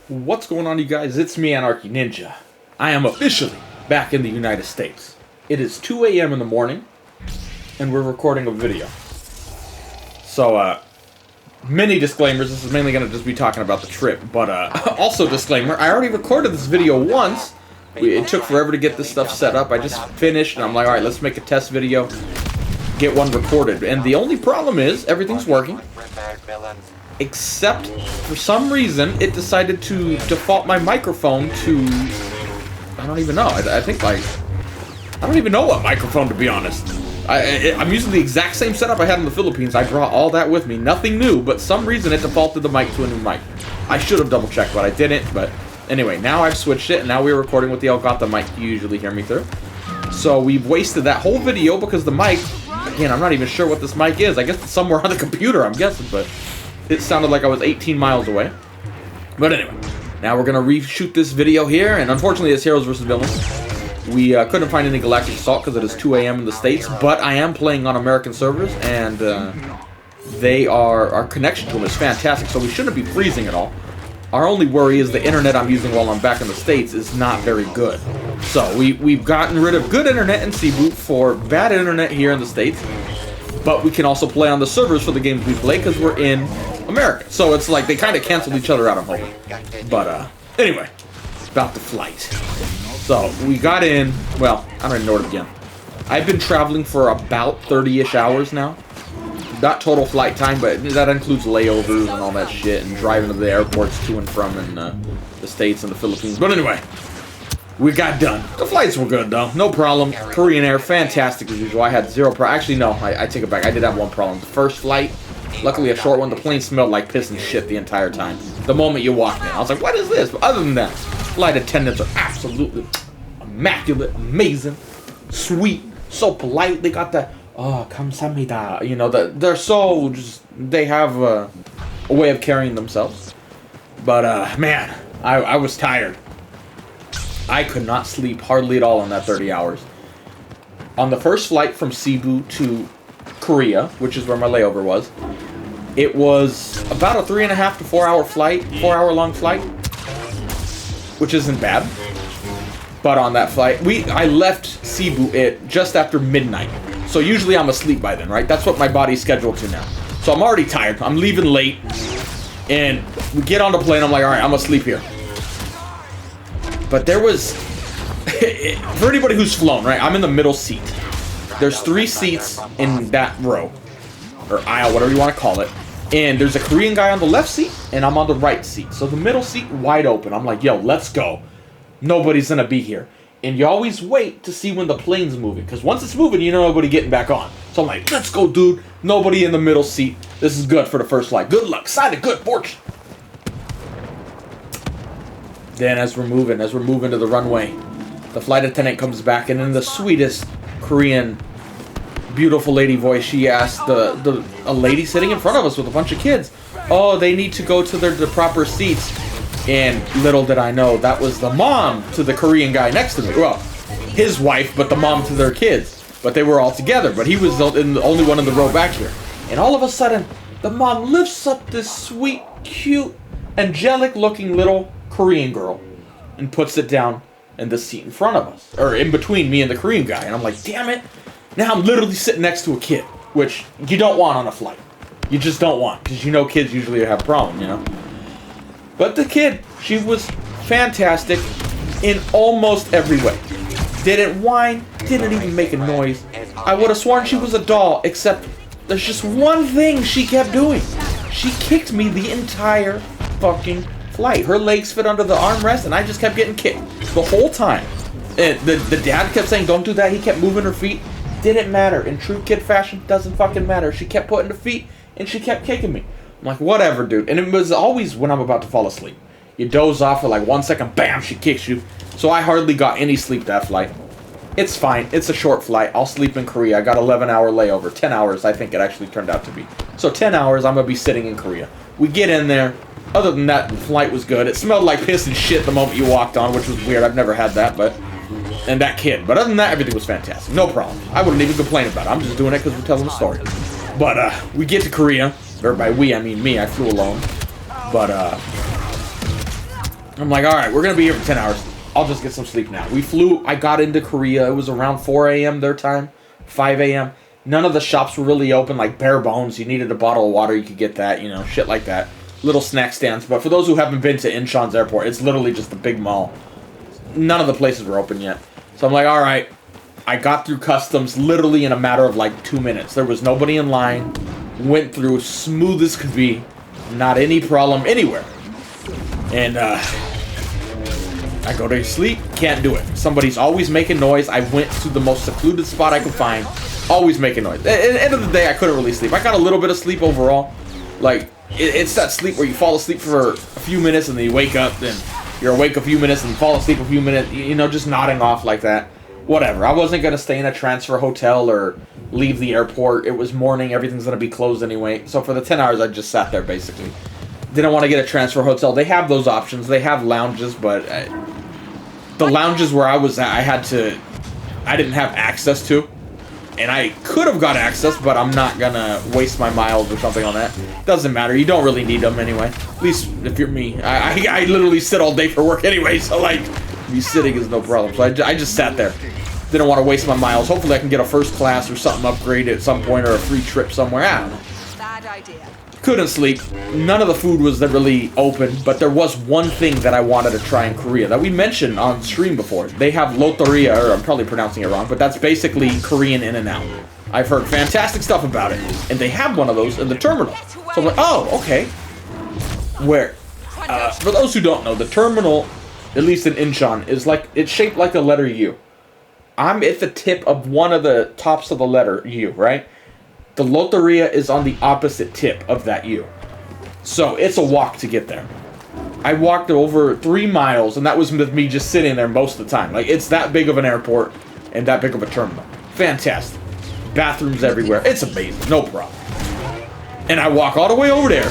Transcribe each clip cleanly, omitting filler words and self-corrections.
What's going on, you guys? It's me, AnarchYxNinja. I am officially back in the United States. It is 2 a.m. in the morning, and we're recording a video. So, many disclaimers. This is mainly going to just be talking about the trip, but, also disclaimer, I already recorded this video once. It took forever to get this stuff set up. I just finished, and I'm like, alright, let's make a test video, get one recorded. And the only problem is, everything's working. Except, for some reason, it decided to default my microphone to... I don't even know. I think, like... I don't even know what microphone, to be honest. I'm using the exact same setup I had in the Philippines. I brought all that with me. Nothing new, but some reason it defaulted the mic to a new mic. I should have double-checked, but I didn't. But anyway, now I've switched it, and now we're recording with the Elgato mic you usually hear me through. So we've wasted that whole video because the mic... Again, I'm not even sure what this mic is. I guess it's somewhere on the computer, I'm guessing, but... It sounded like I was 18 miles away. But anyway, now we're going to reshoot this video here, and unfortunately it's Heroes vs. Villains. We couldn't find any Galactic Assault because it is 2 a.m. in the States, but I am playing on American servers, and our connection to them is fantastic, so we shouldn't be freezing at all. Our only worry is the internet I'm using while I'm back in the States is not very good. So we've gotten rid of good internet in Cebu for bad internet here in the States, but we can also play on the servers for the games we play because we're in America. So it's like they kind of canceled each other out, I'm hoping. But anyway, about the flight. So we got in, well, I don't even know where to begin. I've been traveling for about 30-ish hours now. Not total flight time, but that includes layovers and all that shit and driving to the airports to and from in the States and the Philippines. But anyway, we got done. The flights were good, though. No problem. Korean Air, fantastic as usual. I had zero problem. Actually, no, I take it back. I did have one problem. The first flight, luckily a short one, the plane smelled like piss and shit the entire time. The moment you walked in, I was like, what is this? But other than that, flight attendants are absolutely immaculate, amazing, sweet, so polite. They got that, oh, kamsahamnida. You know, they're so just, they have a way of carrying themselves. But, man, I was tired. I could not sleep hardly at all in that 30 hours. On the first flight from Cebu to Korea, which is where my layover was, it was about a 3.5 to 4 hour flight, 4 hour long flight, which isn't bad. But on that flight, I left Cebu just after midnight. So usually I'm asleep by then, right? That's what my body's scheduled to now. So I'm already tired. I'm leaving late, and we get on the plane. I'm like, all right, I'm gonna sleep here. But there was, for anybody who's flown, right, I'm in the middle seat. There's 3 seats in that row, or aisle, whatever you want to call it. And there's a Korean guy on the left seat, and I'm on the right seat. So the middle seat, wide open. I'm like, yo, let's go. Nobody's going to be here. And you always wait to see when the plane's moving. Because once it's moving, you know nobody getting back on. So I'm like, let's go, dude. Nobody in the middle seat. This is good for the first flight. Good luck. Sign a good fortune. Then as we're moving to the runway, the flight attendant comes back, and in the sweetest Korean, beautiful lady voice, she asked a lady sitting in front of us with a bunch of kids, oh, they need to go to the proper seats. And little did I know, that was the mom to the Korean guy next to me. Well, his wife, but the mom to their kids. But they were all together, but he was the only one in the row back here. And all of a sudden, the mom lifts up this sweet, cute, angelic-looking little Korean girl and puts it down in the seat in front of us, or in between me and the Korean guy. And I'm like, damn it, now I'm literally sitting next to a kid, which you don't want on a flight. You just don't want, because you know kids usually have a problem, you know. But the kid, she was fantastic in almost every way. Didn't whine, didn't even make a noise. I would have sworn she was a doll, except there's just one thing she kept doing. She kicked me the entire fucking flight. Her legs fit under the armrest, and I just kept getting kicked the whole time. And the dad kept saying, don't do that. He kept moving her feet. Didn't matter. In true kid fashion, doesn't fucking matter. She kept putting her feet, and she kept kicking me. I'm like, whatever, dude. And it was always when I'm about to fall asleep. You doze off for like 1 second, bam, she kicks you. So I hardly got any sleep that flight. It's fine. It's a short flight. I'll sleep in Korea. I got 11-hour layover. 10 hours, I think it actually turned out to be. So 10 hours, I'm going to be sitting in Korea. We get in there. Other than that, the flight was good. It smelled like piss and shit the moment you walked on, which was weird. I've never had that, but... And that kid. But other than that, everything was fantastic. No problem. I wouldn't even complain about it. I'm just doing it because we're telling a story. But, we get to Korea. Or by we, I mean me. I flew alone. But, I'm like, all right, we're going to be here for 10 hours. I'll just get some sleep now. We flew. I got into Korea. It was around 4 a.m. their time, 5 a.m. None of the shops were really open, like bare bones. You needed a bottle of water, you could get that, you know, shit like that. Little snack stands. But for those who haven't been to Incheon's airport, it's literally just a big mall. None of the places were open yet. So I'm like, all right. I got through customs literally in a matter of like 2 minutes. There was nobody in line. Went through smooth as could be. Not any problem anywhere. And I go to sleep. Can't do it. Somebody's always making noise. I went to the most secluded spot I could find. Always making noise. At the end of the day, I couldn't really sleep. I got a little bit of sleep overall. Like, it's that sleep where you fall asleep for a few minutes and then you wake up. Then you're awake a few minutes and fall asleep a few minutes. You know, just nodding off like that. Whatever. I wasn't going to stay in a transfer hotel or leave the airport. It was morning. Everything's going to be closed anyway. So for the 10 hours, I just sat there, basically. Didn't want to get a transfer hotel. They have those options. They have lounges, but the lounges where I was at, I didn't have access to. And I could have got access, but I'm not going to waste my miles or something on that. Doesn't matter. You don't really need them anyway. At least if you're me. I literally sit all day for work anyway, so like, me sitting is no problem. So I just sat there. Didn't want to waste my miles. Hopefully I can get a first class or something upgraded at some point or a free trip somewhere. I don't know. Bad idea. Couldn't sleep. None of the food was really open, but there was one thing that I wanted to try in Korea that we mentioned on stream before. They have Loteria, or I'm probably pronouncing it wrong, but that's basically Korean In-N-Out. I've heard fantastic stuff about it, and they have one of those in the terminal. So I'm like, oh, okay. Where? For those who don't know, the terminal, at least in Incheon, is like, it's shaped like a letter U. I'm at the tip of one of the tops of the letter U, right? The Loteria is on the opposite tip of that U. So it's a walk to get there. I walked over 3 miles, and that was with me just sitting there most of the time. Like, it's that big of an airport and that big of a terminal. Fantastic. Bathrooms everywhere. It's amazing. No problem. And I walk all the way over there,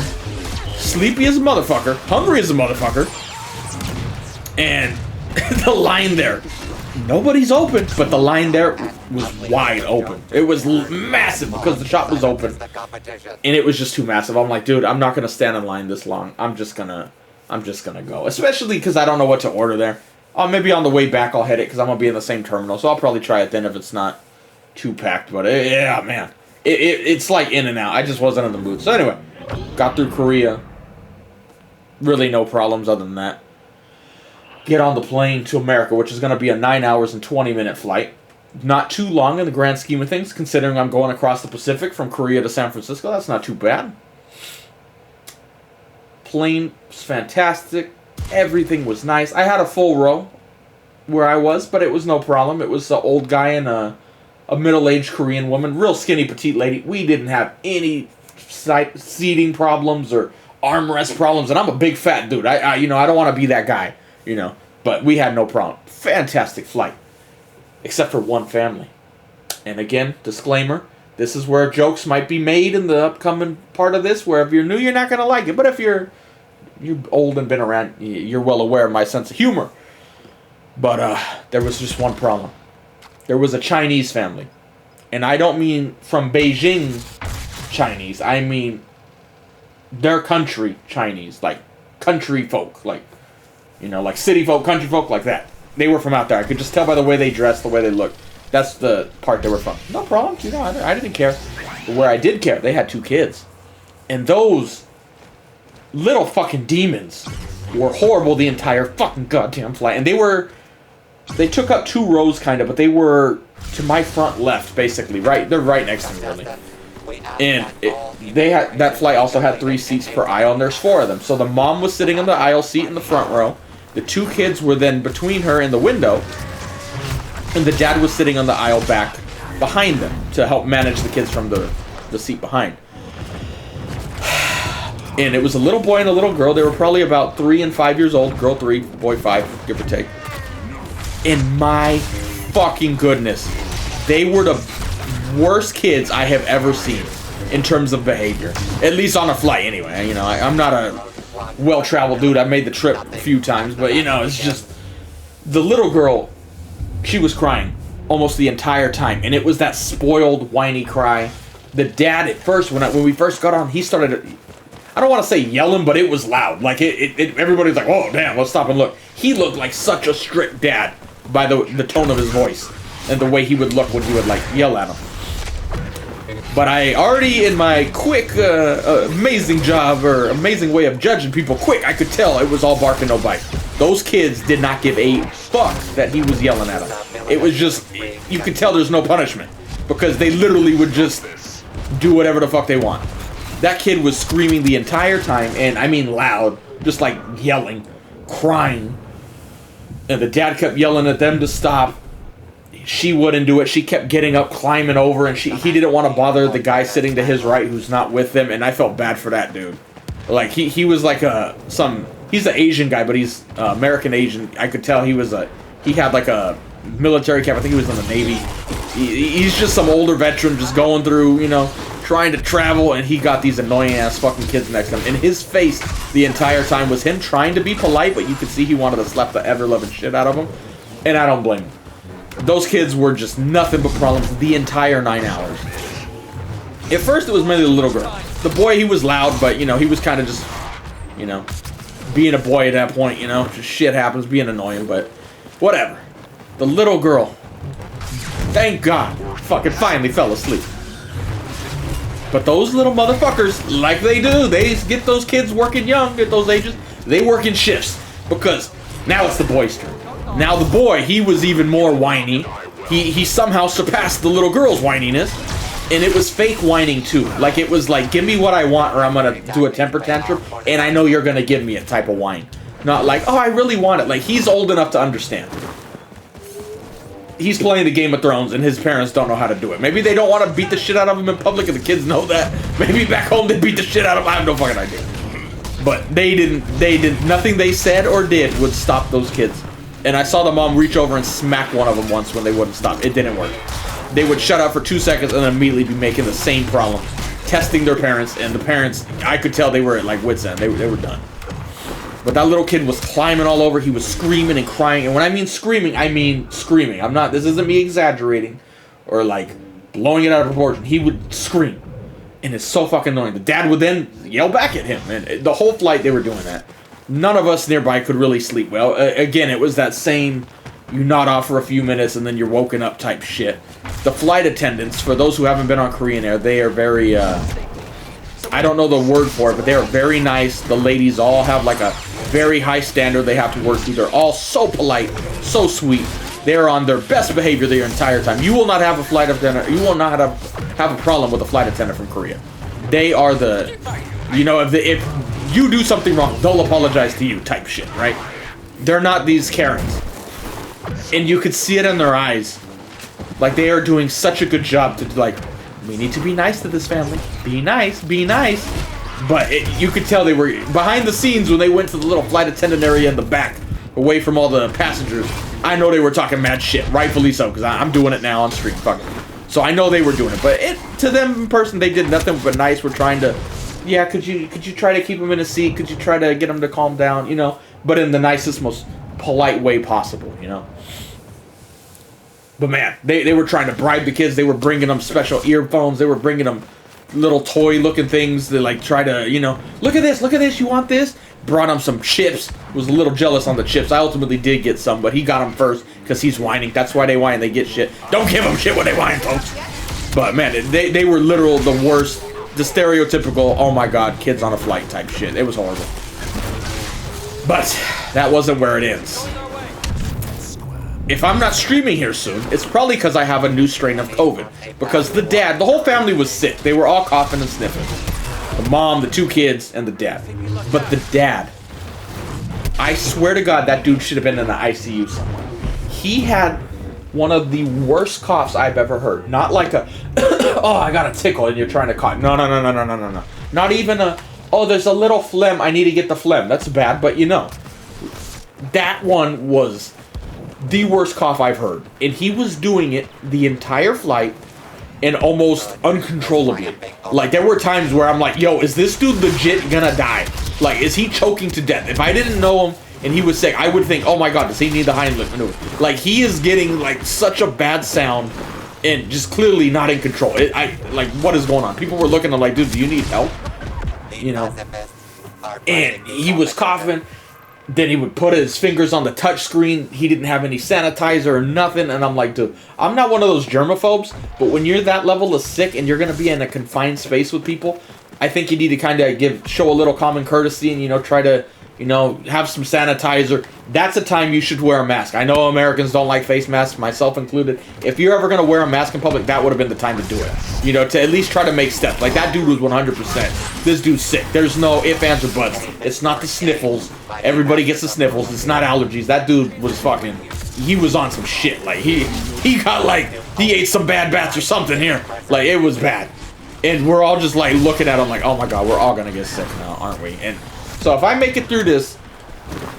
sleepy as a motherfucker, hungry as a motherfucker, and the line there. Nobody's open, but the line there was wide open. It was massive because the shop was open, and it was just too massive. I'm like, dude, I'm not gonna stand in line this long. I'm just gonna go. Especially because I don't know what to order there. Maybe on the way back I'll hit it because I'm gonna be in the same terminal, so I'll probably try it then if it's not too packed. But yeah, man, it's like in and out. I just wasn't in the mood. So anyway, got through Korea. Really no problems other than that. Get on the plane to America, which is going to be a 9 hours and 20-minute flight. Not too long in the grand scheme of things, considering I'm going across the Pacific from Korea to San Francisco. That's not too bad. Plane was fantastic. Everything was nice. I had a full row where I was, but it was no problem. It was an old guy and a middle-aged Korean woman, real skinny, petite lady. We didn't have any seating problems or armrest problems, and I'm a big fat dude. I don't want to be that guy. You know, but we had no problem. Fantastic flight. Except for one family. And again, disclaimer, this is where jokes might be made in the upcoming part of this, where if you're new, you're not going to like it. But if you're old and been around, you're well aware of my sense of humor. But there was just one problem. There was a Chinese family. And I don't mean from Beijing Chinese. I mean their country Chinese. Like country folk. Like, you know, like city folk, country folk, like that. They were from out there. I could just tell by the way they dressed, the way they looked. That's the part they were from. No problem. You know, I didn't care. But where I did care, they had 2 kids. And those little fucking demons were horrible the entire fucking goddamn flight. And they took up 2 rows kind of, but they were to my front left, basically. Right, they're right next to me, really. And that flight also had 3 seats per aisle, and there's 4 of them. So the mom was sitting on the aisle seat in the front row. The 2 kids were then between her and the window, and the dad was sitting on the aisle back behind them to help manage the kids from the seat behind. And it was a little boy and a little girl. They were probably about 3 and 5 years old. Girl 3, boy 5, give or take. And my fucking goodness, they were the worst kids I have ever seen in terms of behavior. At least on a flight, anyway. You know, I'm not a well-traveled dude. I've made the trip a few times, but you know, it's just the little girl. She was crying almost the entire time, and it was that spoiled, whiny cry. The dad at first, when we first got on, he started. I don't want to say yelling, but it was loud. Like, everybody's like, oh, damn, let's stop and look. He looked like such a strict dad by the tone of his voice and the way he would look when he would, like, yell at him. But I already, in my quick, amazing job, or amazing way of judging people quick, I could tell it was all bark and no bite. Those kids did not give a fuck that he was yelling at them. It was just, you could tell there's no punishment. Because they literally would just do whatever the fuck they want. That kid was screaming the entire time, and I mean loud, just like yelling, crying. And the dad kept yelling at them to stop. She wouldn't do it. She kept getting up, climbing over, and he didn't want to bother the guy sitting to his right who's not with them, and I felt bad for that dude. Like, he was like he's an Asian guy, but he's American Asian. I could tell he had like a military cap. I think he was in the Navy. He's just some older veteran just going through, you know, trying to travel, and he got these annoying ass fucking kids next to him. And his face the entire time was him trying to be polite, but you could see he wanted to slap the ever-loving shit out of him. And I don't blame him. Those kids were just nothing but problems the entire 9 hours. At first, it was mainly the little girl. The boy, he was loud, but, you know, he was kind of just, you know, being a boy at that point, you know. Just shit happens, being annoying, but whatever. The little girl, thank God, fucking finally fell asleep. But those little motherfuckers, like they do, they get those kids working young at those ages. They work in shifts because now it's the boy's turn. Now the boy, he was even more whiny. He somehow surpassed the little girl's whininess, and it was fake whining too. Like, it was like, give me what I want or I'm gonna do a temper tantrum, and I know you're gonna give me it type of whine. Not like, oh, I really want it. Like, he's old enough to understand. He's playing the Game of Thrones, and his parents don't know how to do it. Maybe they don't want to beat the shit out of him in public, and the kids know that. Maybe back home they beat the shit out of him. I have no fucking idea. But they didn't. Nothing they said or did would stop those kids. And I saw the mom reach over and smack one of them once when they wouldn't stop. It didn't work. They would shut up for 2 seconds and then immediately be making the same problem, testing their parents. And the parents, I could tell they were at like wit's end. They were done. But that little kid was climbing all over. He was screaming and crying. And when I mean screaming, I mean screaming. This isn't me exaggerating or like blowing it out of proportion. He would scream. And it's so fucking annoying. The dad would then yell back at him. And the whole flight, they were doing that. None of us nearby could really sleep well. Again, it was that same, you nod off for a few minutes and then you're woken up type shit. The flight attendants, for those who haven't been on Korean Air, they are very, I don't know the word for it, but they are very nice. The ladies all have like a very high standard they have to work through. They're all so polite, so sweet. They're on their best behavior the entire time. You will not have a flight attendant. You will not have a problem with a flight attendant from Korea. They are the, you know, if you do something wrong, they'll apologize to you type shit, right? They're not these Karens. And you could see it in their eyes. Like, they are doing such a good job to, like, we need to be nice to this family. Be nice, be nice. But you could tell they were behind the scenes when they went to the little flight attendant area in the back, away from all the passengers. I know they were talking mad shit, rightfully so, because I'm doing it now on stream. Fuck it. So I know they were doing it, but to them in person, they did nothing but nice. We're trying to, yeah, could you try to keep him in a seat? Could you try to get him to calm down? You know, but in the nicest, most polite way possible. You know. But man, they were trying to bribe the kids. They were bringing them special earphones. They were bringing them little toy-looking things to like try to, you know, look at this, you want this? Brought him some chips. Was a little jealous on the chips. I ultimately did get some, but he got them first because he's whining. That's why they whine. They get shit. Don't give them shit when they whine, folks. But man, they were literal the worst, the stereotypical, oh my god, kids on a flight type shit. It was horrible. But that wasn't where it ends. If I'm not streaming here soon, it's probably because I have a new strain of COVID. Because the whole family was sick. They were all coughing and sniffing. The mom, the 2 kids, and the dad. But the dad, I swear to God, that dude should have been in the ICU somewhere. He had one of the worst coughs I've ever heard. Not like a, oh, I got a tickle and you're trying to cough. No. Not even a, oh, there's a little phlegm, I need to get the phlegm. That's bad, but you know. That one was the worst cough I've heard. And he was doing it the entire flight and almost uncontrollably. Like, there were times where I'm like, yo, is this dude legit gonna die? Like, is he choking to death? If I didn't know him and he was sick, I would think, oh my god, does he need the Heimlich maneuver? Like, he is getting, like, such a bad sound and just clearly not in control. Like, what is going on? People were looking at him like, dude, do you need help? you know. And he was coughing. Then he would put his fingers on the touch screen. He didn't have any sanitizer or nothing. And I'm like, dude, I'm not one of those germaphobes. But when you're that level of sick and you're going to be in a confined space with people, I think you need to kind of show a little common courtesy and, you know, try to, you know, have some sanitizer. That's a time you should wear a mask. I know Americans don't like face masks, myself included. If you're ever going to wear a mask in public, that would have been the time to do it. You know, to at least try to make steps. Like, that dude was 100%. This dude's sick. There's no ifs, ands, or buts. It's not the sniffles. Everybody gets the sniffles. It's not allergies. That dude was fucking... He was on some shit. Like, he got, like... He ate some bad bats or something here. Like, it was bad. And we're all just, like, looking at him like, oh my god, we're all going to get sick now, aren't we? And so if I make it through this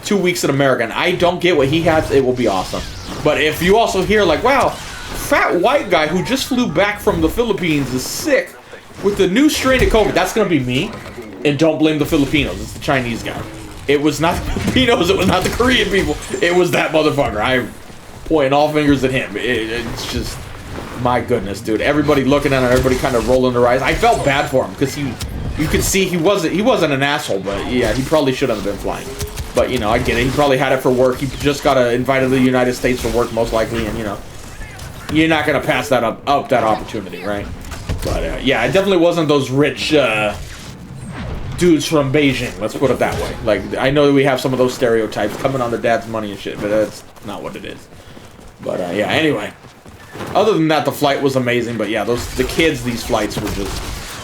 2 weeks in America and I don't get what he has, it will be awesome. But if you also hear, like, wow, fat white guy who just flew back from the Philippines is sick with the new strain of COVID, that's going to be me. And don't blame the Filipinos. It's the Chinese guy. It was not the Filipinos. It was not the Korean people. It was that motherfucker. I'm pointing all fingers at him. It's just... My goodness, dude. Everybody looking at him, everybody kind of rolling their eyes. I felt bad for him because you could see he wasn't an asshole, but yeah, he probably shouldn't have been flying. But, you know, I get it. He probably had it for work. He just got invited to the United States for work, most likely, and, you know, you're not going to pass that up that opportunity, right? But, yeah, it definitely wasn't those rich dudes from Beijing, let's put it that way. Like, I know that we have some of those stereotypes coming on their dad's money and shit, but that's not what it is. But, yeah, anyway. Other than that, the flight was amazing, but yeah, the kids, these flights were just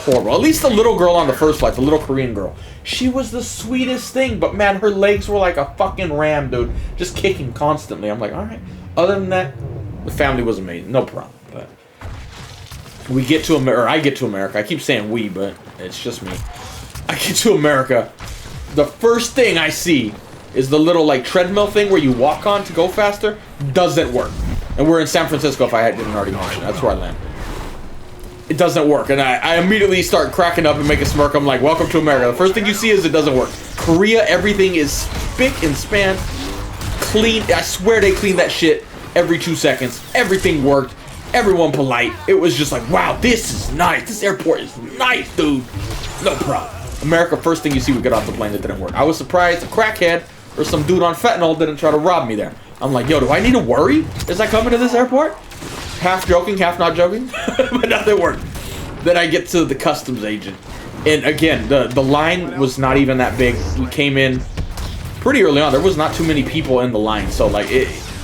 horrible. At least the little girl on the first flight, the little Korean girl, she was the sweetest thing, but man, her legs were like a fucking ram, dude, just kicking constantly. I'm like, alright. Other than that, the family was amazing, no problem. But we get to America, or I get to America, I keep saying we, but it's just me. I get to America, the first thing I see is the little, like, treadmill thing where you walk on to go faster, doesn't work. And we're in San Francisco, if I didn't already mention. That's where I land. It doesn't work. And I immediately start cracking up and make a smirk. I'm like, welcome to America. The first thing you see is it doesn't work. Korea, everything is spick and span. Clean. I swear they clean that shit every 2 seconds. Everything worked. Everyone polite. It was just like, wow, this is nice. This airport is nice, dude. No problem. America, first thing you see, we get off the plane, it didn't work. I was surprised a crackhead or some dude on fentanyl didn't try to rob me there. I'm like, yo, do I need to worry as I come into this airport? Half joking, half not joking. But nothing worked. Then I get to the customs agent. And again, the line was not even that big. We came in pretty early on. There was not too many people in the line. So, like,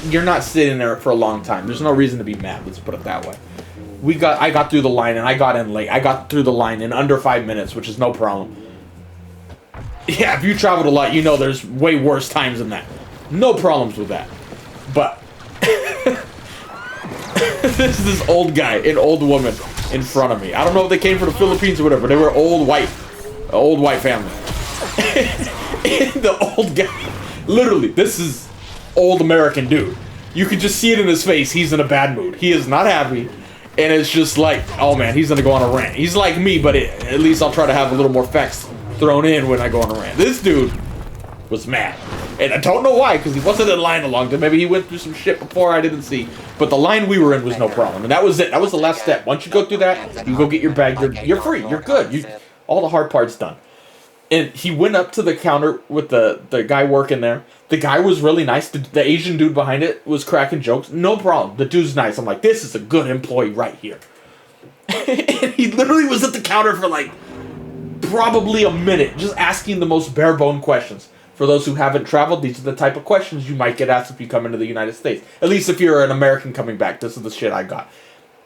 you're not sitting there for a long time. There's no reason to be mad. Let's put it that way. I got through the line, and I got in late. I got through the line in under 5 minutes, which is no problem. Yeah, if you traveled a lot, you know there's way worse times than that. No problems with that. But this is this old guy, an old woman in front of me. I don't know if they came from the Philippines or whatever. They were old white family. And the old guy, literally, this is old American dude. You could just see it in his face. He's in a bad mood. He is not happy. And it's just like, oh man, he's gonna go on a rant. He's like me, but at least I'll try to have a little more facts thrown in when I go on a rant. This dude was mad. And I don't know why, because he wasn't in line a long time. Maybe he went through some shit before I didn't see. But the line we were in was no problem. And that was it. That was the last step. Once you go through that, you go get your bag. You're free. You're good. All the hard part's done. And he went up to the counter with the guy working there. The guy was really nice. The Asian dude behind it was cracking jokes. No problem. The dude's nice. I'm like, this is a good employee right here. And he literally was at the counter for like probably a minute, just asking the most bare bone questions. For those who haven't traveled, these are the type of questions you might get asked if you come into the United States. At least if you're an American coming back, this is the shit I got.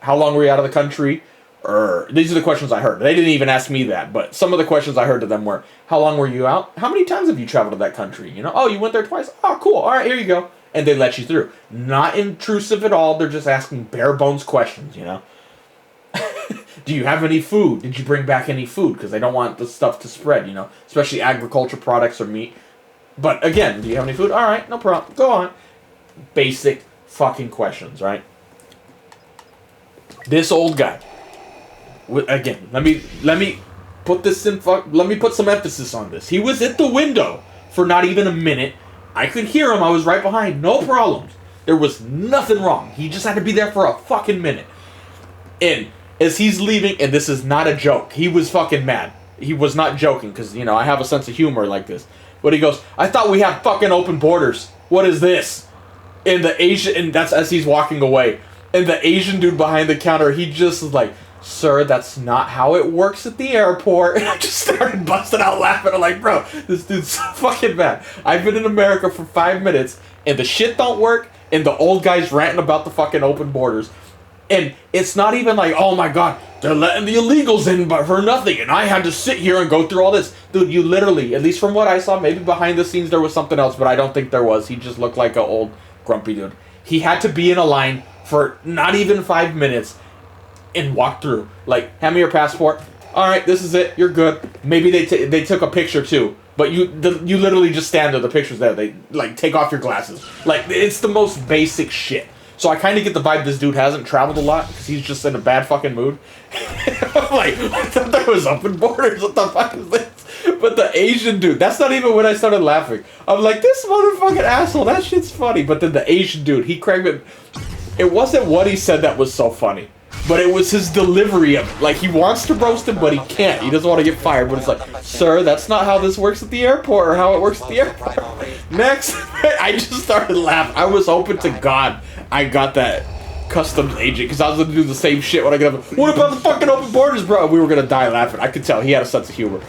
How long were you out of the country? Or these are the questions I heard. They didn't even ask me that, but some of the questions I heard to them were, how long were you out? How many times have you traveled to that country? You know, oh, you went there twice? Oh, cool. All right, here you go. And they let you through. Not intrusive at all. They're just asking bare bones questions, you know. Do you have any food? Did you bring back any food? Because they don't want the stuff to spread, you know, especially agriculture products or meat. But again, do you have any food? All right, no problem. Go on. Basic fucking questions, right? This old guy. Again, let me put this in. Let me put some emphasis on this. He was at the window for not even a minute. I could hear him. I was right behind. No problems. There was nothing wrong. He just had to be there for a fucking minute. And as he's leaving, and this is not a joke, he was fucking mad. he was not joking, because, you know, I have a sense of humor like this. But he goes, I thought we had fucking open borders. What is this? And the Asian, and that's as he's walking away. And the Asian dude behind the counter, he just is like, sir, that's not how it works at the airport. And I just started busting out laughing. I'm like, bro, this dude's so fucking bad. I've been in America for 5 minutes, and the shit don't work, and the old guy's ranting about the fucking open borders. And it's not even like, oh my god, they're letting the illegals in but for nothing, and I had to sit here and go through all this. Dude, you literally, at least from what I saw, maybe behind the scenes there was something else, but I don't think there was. He just looked like an old grumpy dude. He had to be in a line for not even 5 minutes and walk through. Like, hand me your passport. All right, this is it. You're good. Maybe they took a picture too, but you literally just stand there. The picture's there. They like take off your glasses. Like, it's the most basic shit. So I kind of get the vibe this dude hasn't traveled a lot because he's just in a bad fucking mood. I'm like, I thought there was open borders. What the fuck is this? But the Asian dude, that's not even when I started laughing. I'm like, this motherfucking asshole, that shit's funny. But then the Asian dude, he cracked me. It wasn't what he said that was so funny, but it was his delivery of it. Like, he wants to roast him, but he can't. He doesn't want to get fired, but it's like, sir, that's not how this works at the airport, or how it works at the airport. Next, I just started laughing. I was hoping to God I got that customs agent, because I was going to do the same shit when I get up. What about the fucking open borders, bro? We were going to die laughing. I could tell he had a sense of humor.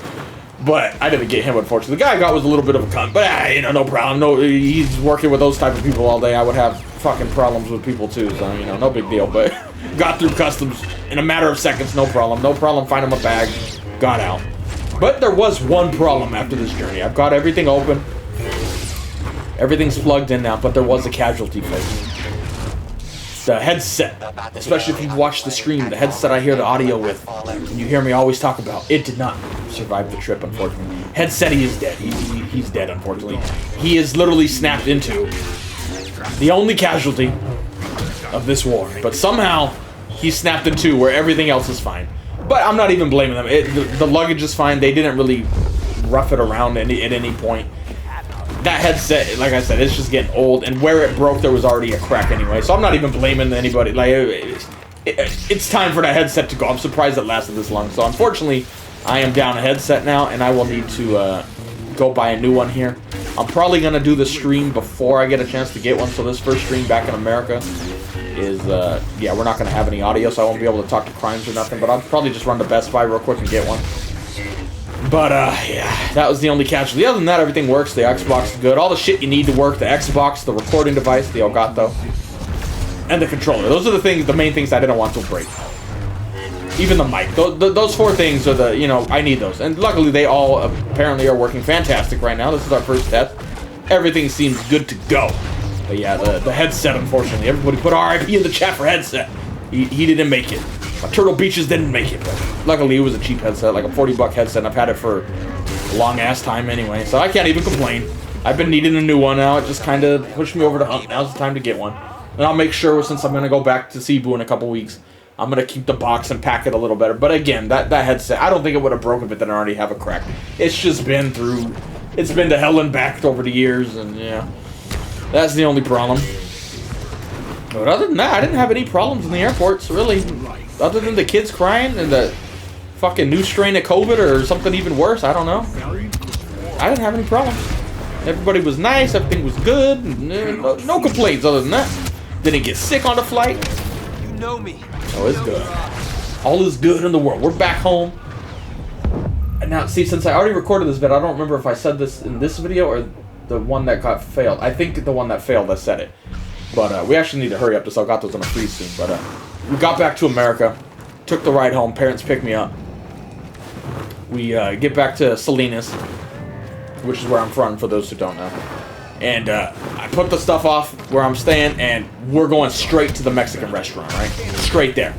But I didn't get him, unfortunately. The guy I got was a little bit of a cunt. But, you know, no problem. No, he's working with those type of people all day. I would have fucking problems with people, too. So, you know, no big deal. But got through customs in a matter of seconds. No problem. No problem finding my bag. Got out. But there was one problem after this journey. I've got everything open. Everything's plugged in now. But there was a casualty, folks. The headset, especially if you watch the stream, the headset I hear the audio with, and you hear me always talk about, it did not survive the trip, unfortunately. Headset, he is dead. He's dead, unfortunately. He is literally snapped into the only casualty of this war. But somehow, he's snapped into where everything else is fine. But I'm not even blaming them. The luggage is fine. They didn't really rough it around at any point. That headset, like I said, it's just getting old, and where it broke, there was already a crack anyway. So I'm not even blaming anybody. Like, it's time for that headset to go. I'm surprised it lasted this long. So unfortunately, I am down a headset now, and I will need to go buy a new one here. I'm probably gonna do the stream before I get a chance to get one. So this first stream back in America is, yeah, we're not gonna have any audio, so I won't be able to talk to Crimes or nothing. But I'll probably just run to Best Buy real quick and get one. But, yeah, that was the only casualty. Other than that, everything works. The Xbox is good. All the shit you need to work. The Xbox, the recording device, the Elgato, and the controller. Those are the main things I didn't want to break. Even the mic. Those four things are the, you know, I need those. And luckily, they all apparently are working fantastic right now. This is our first test. Everything seems good to go. But, yeah, the headset, unfortunately. Everybody put RIP in the chat for headset. He didn't make it. Turtle Beaches didn't make it, but luckily it was a cheap headset, like a $40 headset, and I've had it for a long-ass time anyway, so I can't even complain. I've been needing a new one now. It just kind of pushed me over the hump. Now's the time to get one. And I'll make sure, since I'm going to go back to Cebu in a couple weeks, I'm going to keep the box and pack it a little better. But again, that headset, I don't think it would have broken if it didn't already have a crack. It's just been through, it's been to hell and back over the years, and yeah, that's the only problem. But other than that, I didn't have any problems in the airports, really. Other than the kids crying and the fucking new strain of COVID or something even worse, I don't know. I didn't have any problems. Everybody was nice, everything was good, no complaints other than that. Didn't get sick on the flight. You know me. So it's good. All is good in the world. We're back home. And now, see, since I already recorded this video, I don't remember if I said this in this video or the one that got failed. I think the one that failed, I said it. But we actually need to hurry up. This Elgato's gonna freeze soon. But we got back to America, took the ride home. Parents picked me up. We get back to Salinas, which is where I'm from, for those who don't know. And I put the stuff off where I'm staying, and we're going straight to the Mexican restaurant, right? Straight there.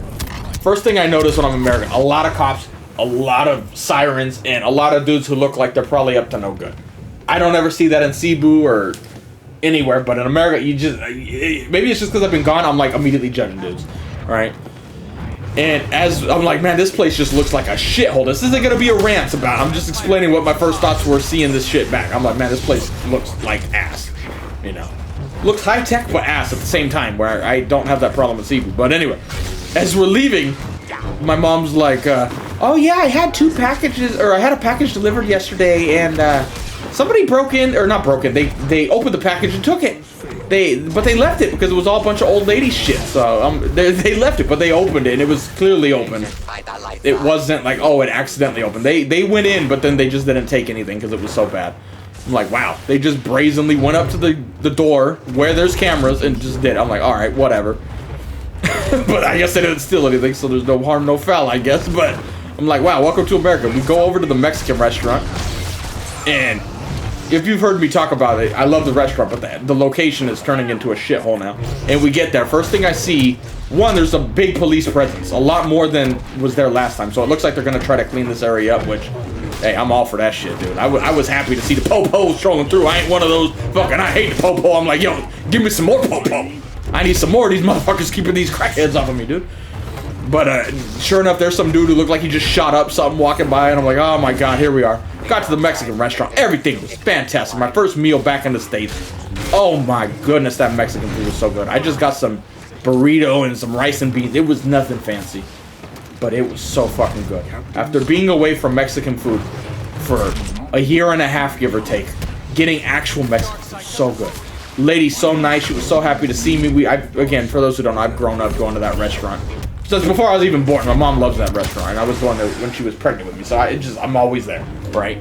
First thing I notice when I'm in America, a lot of cops, a lot of sirens, and a lot of dudes who look like they're probably up to no good. I don't ever see that in Cebu or anywhere, but in America, you just, maybe it's just because I've been gone, I'm like immediately judging dudes, right? And as I'm like, man, this place just looks like a shithole. This isn't gonna be a rant about it. I'm just explaining what my first thoughts were seeing this shit back. I'm like, man, this place looks like ass, you know? Looks high tech, but ass at the same time, where I don't have that problem with Cebu. But anyway, as we're leaving, my mom's like, Oh yeah, I had two packages, or I had a package delivered yesterday, and somebody broke in, or not broke in. They opened the package and took it. But they left it because it was all a bunch of old lady shit. So they left it, but they opened it, and it was clearly open. It wasn't like, oh, it accidentally opened. They went in, but then they just didn't take anything because it was so bad. I'm like, wow, they just brazenly went up to the door where there's cameras and just did it. I'm like, all right, whatever. But I guess they didn't steal anything, so there's no harm, no foul, I guess. But I'm like, wow, welcome to America. We go over to the Mexican restaurant, and if you've heard me talk about it, I love the restaurant, but the location is turning into a shithole now. And we get there. First thing I see, one, there's a big police presence. A lot more than was there last time. So it looks like they're going to try to clean this area up, which, hey, I'm all for that shit, dude. I was happy to see the po-pos strolling through. I ain't one of those fucking, I hate the po-po. I'm like, yo, give me some more po-po. I need some more of these motherfuckers keeping these crackheads off of me, dude. But sure enough, there's some dude who looked like he just shot up something walking by, and I'm like, oh my god, here we are. Got to the Mexican restaurant. Everything was fantastic. My first meal back in the States. Oh my goodness, that Mexican food was so good. I just got some burrito and some rice and beans. It was nothing fancy, but it was so fucking good. After being away from Mexican food for a year and a half, give or take, getting actual Mexican food, so good. Lady so nice. She was so happy to see me. Again, for those who don't know, I've grown up going to that restaurant. Since before I was even born. My mom loves that restaurant, and I was going there when she was pregnant with me, so I'm always there, right?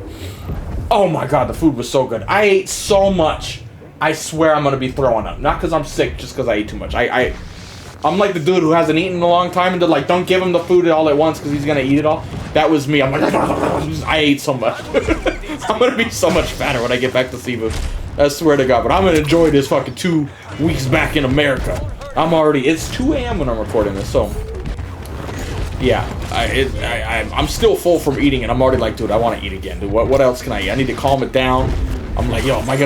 Oh my god, the food was so good. I ate so much, I swear I'm gonna be throwing up. Not because I'm sick, just because I ate too much. I'm like the dude who hasn't eaten in a long time, and they're like, don't give him the food all at once because he's gonna eat it all. That was me. I'm like, I ate so much. I'm gonna be so much fatter when I get back to Cebu. I swear to God, but I'm gonna enjoy this fucking 2 weeks back in America. It's 2 a.m. when I'm recording this, so yeah, I'm still full from eating, and I'm already like, dude, I want to eat again, dude. What else can I eat? I need to calm it down. I'm like, yo, what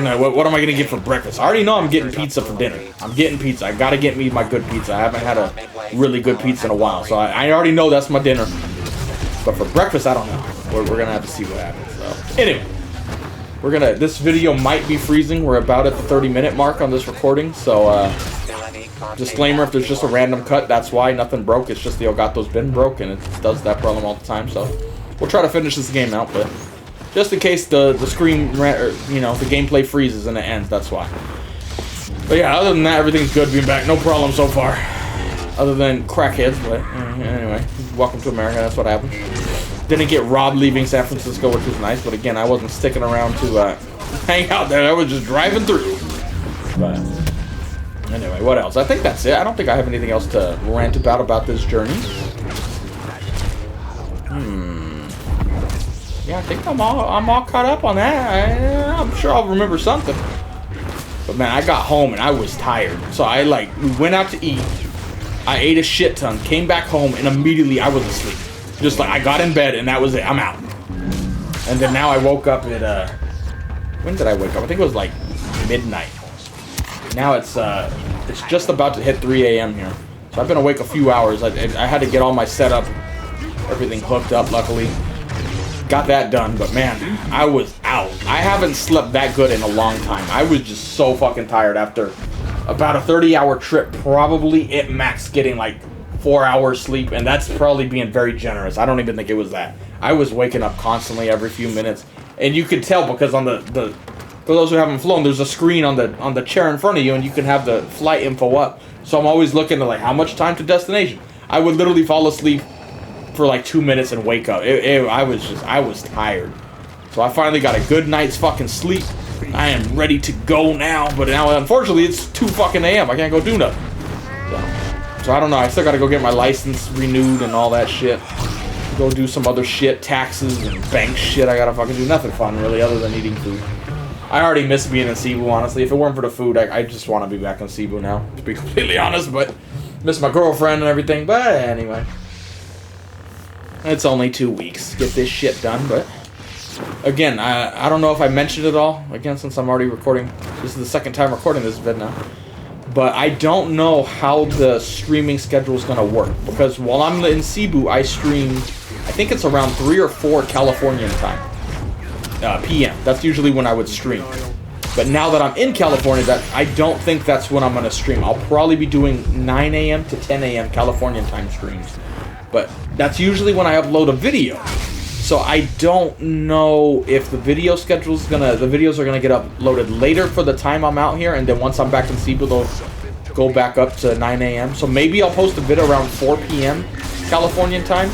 am I gonna get for breakfast? I already know I'm getting pizza for dinner. I'm getting pizza. I gotta get me my good pizza. I haven't had a really good pizza in a while, so I already know that's my dinner. But for breakfast, I don't know. We're gonna have to see what happens. So anyway, this video might be freezing. We're about at the 30-minute mark on this recording, so disclaimer, if there's just a random cut, that's why. Nothing broke. It's just the Elgato's been broke, and it does that problem all the time. So we'll try to finish this game out, but just in case the screen, the gameplay freezes and it ends, that's why. But yeah, other than that, everything's good. Being back, no problem so far. Other than crackheads, but anyway, welcome to America. That's what happened. Didn't get robbed leaving San Francisco, which was nice. But again, I wasn't sticking around to hang out there. I was just driving through. But anyway, what else? I think that's it. I don't think I have anything else to rant about this journey. Yeah, I think I'm all caught up on that. I'm sure I'll remember something. But man, I got home and I was tired. So we went out to eat. I ate a shit ton, came back home, and immediately I was asleep. Just like, I got in bed and that was it. I'm out. And then now I woke up at, when did I wake up? I think it was like midnight. Now it's just about to hit 3 a.m. here. So I've been awake a few hours. I had to get all my setup, everything hooked up, luckily. Got that done, but man, I was out. I haven't slept that good in a long time. I was just so fucking tired after about a 30-hour trip, probably at max getting like 4 hours sleep, and that's probably being very generous. I don't even think it was that. I was waking up constantly every few minutes, and you could tell because on for those who haven't flown, there's a screen on the chair in front of you, and you can have the flight info up. So I'm always looking at like how much time to destination. I would literally fall asleep for like 2 minutes and wake up. I was tired. So I finally got a good night's fucking sleep. I am ready to go now, but now unfortunately it's 2 fucking a.m. I can't go do nothing. So I don't know. I still gotta go get my license renewed and all that shit. Go do some other shit, taxes and bank shit. I gotta fucking do nothing fun really other than eating food. I already miss being in Cebu, honestly. If it weren't for the food, I just want to be back in Cebu now, to be completely honest. But miss my girlfriend and everything. But anyway, it's only 2 weeks. Get this shit done. But again, I don't know if I mentioned it all. Again, since I'm already recording. This is the second time recording this vid now. But I don't know how the streaming schedule is going to work. Because while I'm in Cebu, I stream, I think it's around 3 or 4 Californian time. PM. That's usually when I would stream. But now that I'm in California, I don't think that's when I'm going to stream. I'll probably be doing 9 a.m. to 10 a.m. Californian time streams. But that's usually when I upload a video. So I don't know if the video schedule's gonna, the videos are gonna get uploaded later for the time I'm out here, and then once I'm back in Cebu, they'll go back up to 9 a.m. So maybe I'll post a video around 4 p.m. Californian time,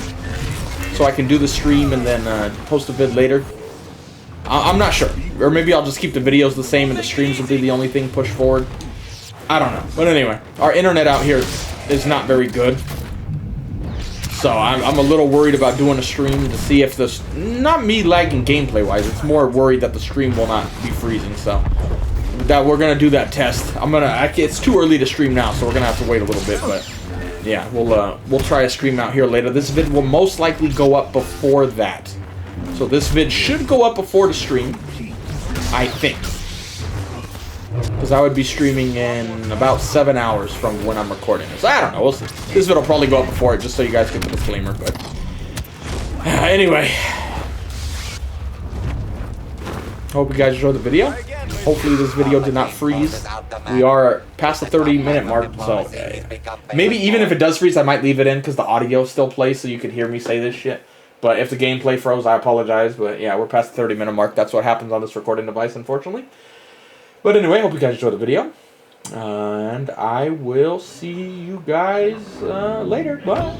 so I can do the stream and then post a vid later. I'm not sure. Or maybe I'll just keep the videos the same and the streams will be the only thing pushed forward. I don't know. But anyway, our internet out here is not very good. So I'm a little worried about doing a stream to see if this... Not me lagging gameplay-wise. It's more worried that the stream will not be freezing. So that we're going to do that test. It's too early to stream now, so we're going to have to wait a little bit. But yeah, we'll try a stream out here later. This vid will most likely go up before that. So this vid should go up before the stream, I think. Because I would be streaming in about 7 hours from when I'm recording this. I don't know, we'll see. This vid will probably go up before it, just so you guys get the disclaimer, but... anyway. Hope you guys enjoyed the video. Hopefully this video did not freeze. We are past the 30-minute mark, so... maybe even if it does freeze, I might leave it in, because the audio still plays, so you can hear me say this shit. But if the gameplay froze, I apologize. But yeah, we're past the 30-minute mark. That's what happens on this recording device, unfortunately. But anyway, hope you guys enjoyed the video. And I will see you guys later. Bye.